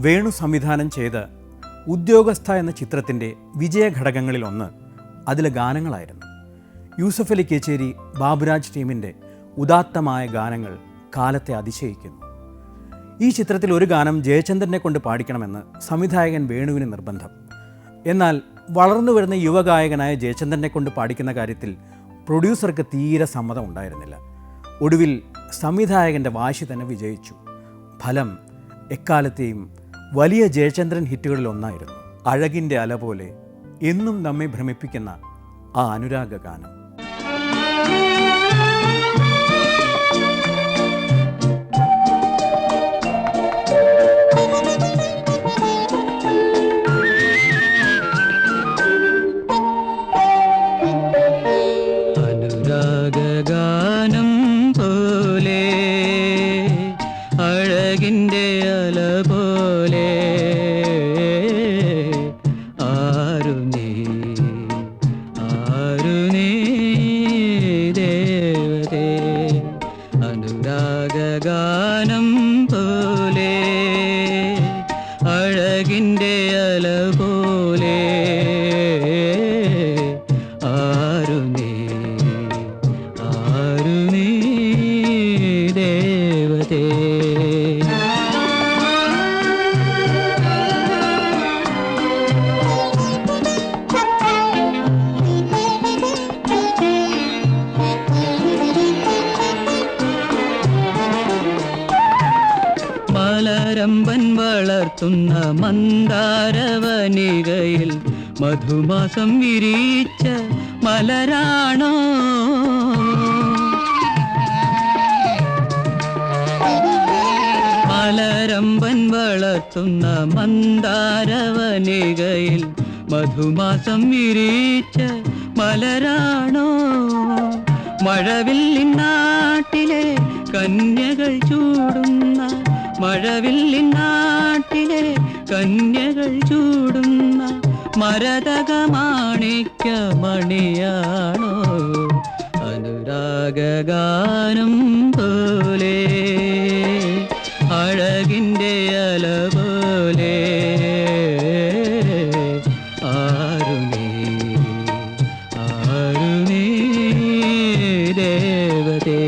വേണു സംവിധാനം ചെയ്ത ഉദ്യോഗസ്ഥ എന്ന ചിത്രത്തിൻ്റെ വിജയഘടകങ്ങളിലൊന്ന് അതിലെ ഗാനങ്ങളായിരുന്നു. യൂസഫ് അലി കേച്ചേരി ബാബുരാജ് ടീമിൻ്റെ ഉദാത്തമായ ഗാനങ്ങൾ കാലത്തെ അതിശയിക്കുന്നു. ഈ ചിത്രത്തിൽ ഒരു ഗാനം ജയചന്ദ്രനെ കൊണ്ട് പാടിക്കണമെന്ന് സംവിധായകൻ വേണുവിന് നിർബന്ധം. എന്നാൽ വളർന്നു വരുന്ന യുവഗായകനായ ജയചന്ദ്രനെ കൊണ്ട് പാടിക്കുന്ന കാര്യത്തിൽ പ്രൊഡ്യൂസർക്ക് തീരെ സമ്മതം ഉണ്ടായിരുന്നില്ല. ഒടുവിൽ സംവിധായകൻ്റെ വാശി തന്നെ വിജയിച്ചു. ഫലം എക്കാലത്തെയും വലിയ ജയചന്ദ്രൻ ഹിറ്റുകളിൽ ഒന്നായിരുന്നു. അഴകിൻ്റെ അല പോലെ എന്നും നമ്മെ ഭ്രമിപ്പിക്കുന്ന ആ അനുരാഗ ഗാനം. അനുരാഗാനം പോലെ അഴകിൻ്റെ അല പോലെ ആരു നീ ദേവതേ. അനുരാഗാനം പോലെ അഴകിൻ്റെ അല പോലെ ആരു നീ ദേവതേ. മലരമ്പൻ വളർത്തുന്ന മന്ദാരവനികയിൽ മധുമാസം വിരിച്ച മലരാണോ? മലരമ്പൻ വളർത്തുന്ന മന്ദാരവനികയിൽ മധുമാസം വിരിച്ച മലരാണോ? മഴവില്ലിൻ നാട്ടിലെ കന്യകൾ ചൂടുന്ന, മഴവില്ലിൻ നാട്ടിലെ കന്യകൾ ചൂടുന്ന മരതക മാണിക്യ മണിയാണോ? അനുരാഗാനം പോലെ അഴകിൻ്റെ അല പോലെ ആരു നീ ദേവതേ.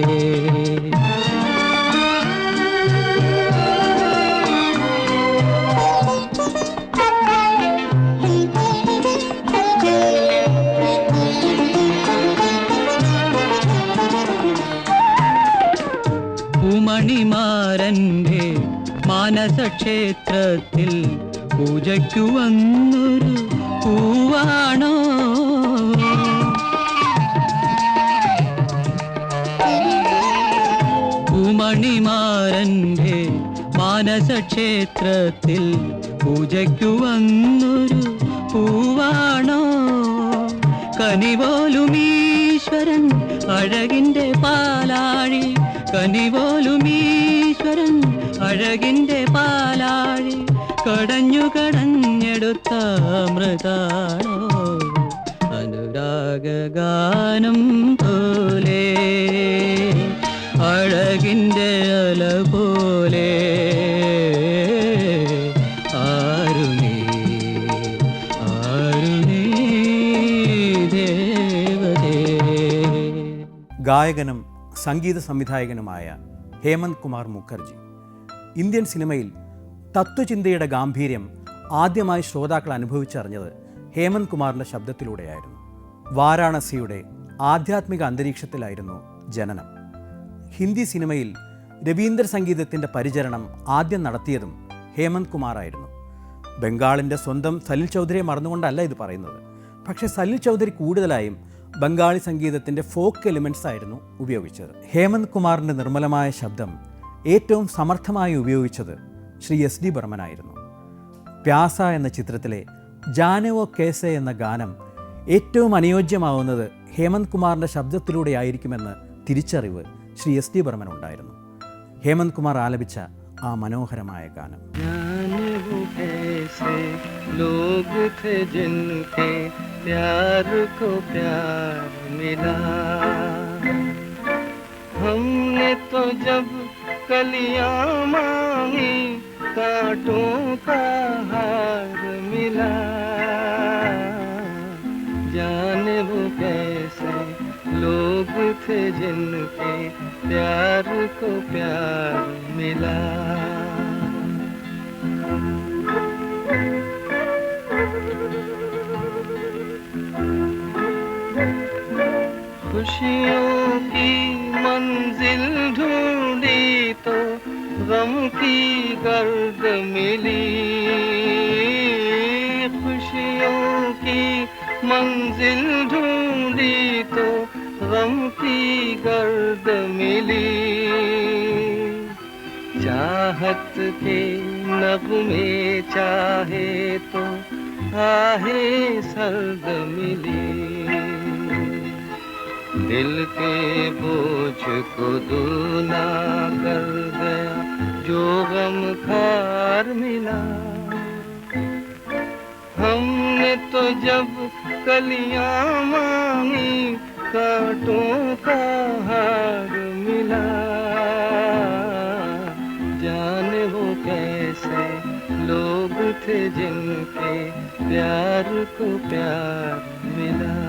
പൂമണിമാരൻ്റെ മാനസക്ഷേത്രത്തിൽ പൂജയ്ക്കു വന്നൊരു പൂവാണോ? പൂമണിമാരൻ്റെ മാനസക്ഷേത്രത്തിൽ പൂജയ്ക്കു വന്നൊരു പൂവാണോ? കനിപോലും ഈശ്വരൻ അഴകിൻ്റെ പാലാഴി, കനിപോലും ഈശ്വരൻ അഴകിൻ്റെ പാലാഴി കടഞ്ഞെടുത്ത അമൃതാണോ? അനുരാഗാനം പോലെ അഴകിൻ്റെ അല പോലെ ആരു നീ ദേവതേ. ഗായകനും സംഗീത സംവിധായകനുമായ ഹേമന്ത് കുമാർ മുഖർജി ഇന്ത്യൻ സിനിമയിൽ തത്വചിന്തയുടെ ഗാംഭീര്യം ആദ്യമായി ശ്രോതാക്കൾ അനുഭവിച്ചറിഞ്ഞത് ഹേമന്ത് കുമാറിൻ്റെ ശബ്ദത്തിലൂടെയായിരുന്നു. വാരാണസിയുടെ ആധ്യാത്മിക അന്തരീക്ഷത്തിലായിരുന്നു ജനനം. ഹിന്ദി സിനിമയിൽ രവീന്ദ്ര സംഗീതത്തിൻ്റെ പരിചരണം ആദ്യം നടത്തിയതും ഹേമന്ത് കുമാറായിരുന്നു. ബംഗാളിൻ്റെ സ്വന്തം സലിൽ ചൗധരിയെ മറന്നുകൊണ്ടല്ല ഇത് പറയുന്നത്. പക്ഷേ സലിൽ ചൗധരി കൂടുതലായും ബംഗാളി സംഗീതത്തിൻ്റെ ഫോക്ക് എലിമെൻറ്റ്സ് ആയിരുന്നു ഉപയോഗിച്ചത്. ഹേമന്ത് കുമാറിൻ്റെ നിർമ്മലമായ ശബ്ദം ഏറ്റവും സമർത്ഥമായി ഉപയോഗിച്ചത് ശ്രീ എസ് ഡി ബർമനായിരുന്നു. പ്യാസ എന്ന ചിത്രത്തിലെ ജാനവോ കേസെ എന്ന ഗാനം ഏറ്റവും അനുയോജ്യമാവുന്നത് ഹേമന്ത് കുമാറിൻ്റെ ശബ്ദത്തിലൂടെയായിരിക്കുമെന്ന് തിരിച്ചറിവ് ശ്രീ എസ് ഡി ബർമൻ ഉണ്ടായിരുന്നു. ഹേമന്ത് കുമാർ ആലപിച്ച ആ മനോഹരമായ ഗാനം. लोग थे जिनके प्यार को प्यार मिला, हमने तो जब कलियां मांगी कांटों का हार मिला। जाने वो कैसे लोग थे जिनके प्यार को प्यार मिला। खुशियों की मंजिल ढूंढी तो गम की गर्द मिली। खुशियों की मंजिल ढूंढी तो गम की गर्द मिली। चाहत के नगमे चाहे तो आहे सर्द मिली। दिल के बोझ को दूना कर गया जो गम खार मिला। हमने तो जब कलियां मांगी कांटों का हार मिला। जाने वो कैसे लोग थे जिनके प्यार को प्यार मिला।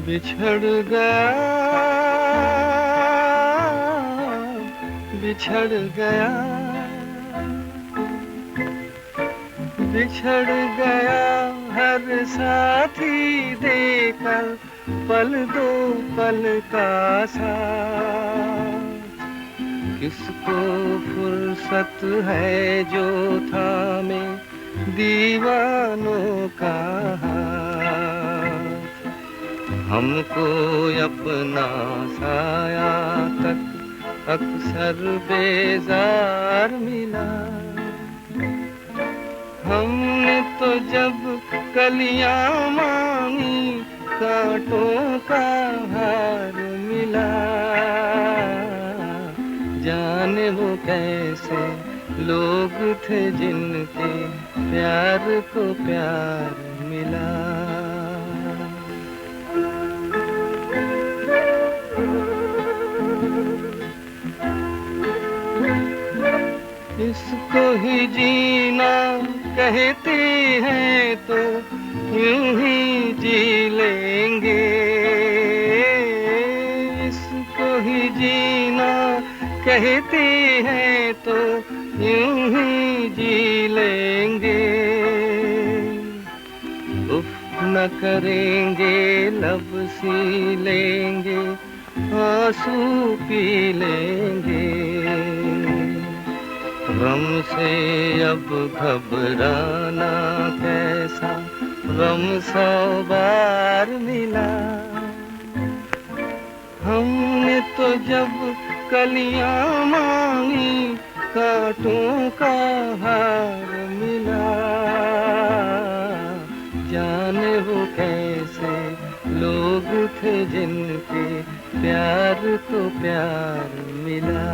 बिछड़ गया, बिछड़ गया, बिछड़ गया हर साथी देकर पल दो पल का साथ। किसको फुर्सत है जो थामे दीवानों का हाथ। हमको अपना साया तक अक्सर बेजार मिला। हमने तो जब कलियां मांगी कांटों का हार मिला। जाने वो कैसे लोग थे जिनके प्यार को प्यार मिला। इसको ही जीना कहते हैं तो यूं ही जी लेंगे। इसको ही जीना कहते हैं तो यूं ही जी लेंगे। उफ न करेंगे लब सी लेंगे आंसू पी लेंगे। गम से अब घबराना कैसा गम 100 बार मिला। हमने तो जब कलियां मांगी कांटों का हार मिला। जाने वो कैसे लोग थे जिनके प्यार को प्यार मिला।